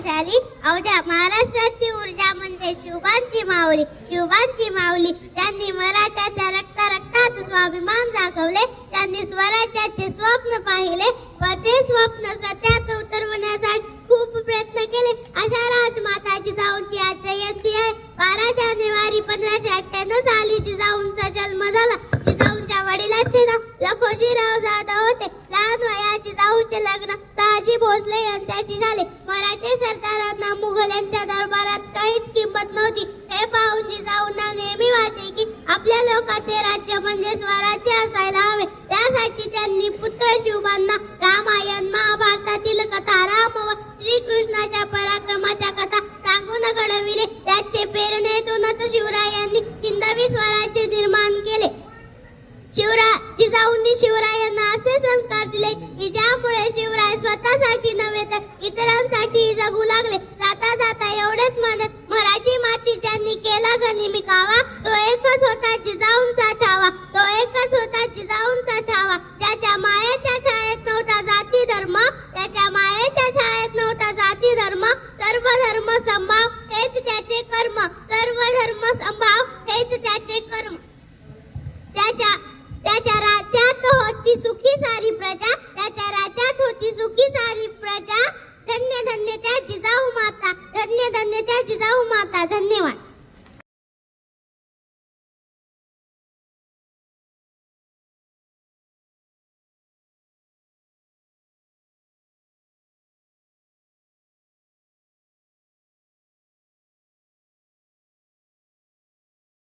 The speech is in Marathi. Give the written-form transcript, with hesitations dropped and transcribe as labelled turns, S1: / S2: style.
S1: वैशाली अवघ्या महाराष्ट्राची ऊर्जा म्हणजे शुभांची माऊली त्यांनी मराठ्याच्या रक्तात स्वाभिमान दाखवले. त्यांनी स्वराज्याचे स्वप्न पाहिले व ते स्वप्न सत्यात उतरवण्यासाठी खूप प्रयत्न केले. अशा राजमाता जिजाऊंची आज जयंती आहे. 12 जानेवारी 1598 साली जिजाऊंचा जन्म झाला. जिजाऊंच्या वडिलांचे नाव लखोजीराव जाधव होते. लहान वयात जिजाऊंचे लग्न शहाजी भोसले यांच्याशी झाले. मराठी सरदारांना मुघलांच्या दरबारात काहीच किंमत नव्हती. हे पाहून जिजाऊंना नेहमी वाटे की आपल्या लोकांचे राज्य म्हणजे स्वराज्य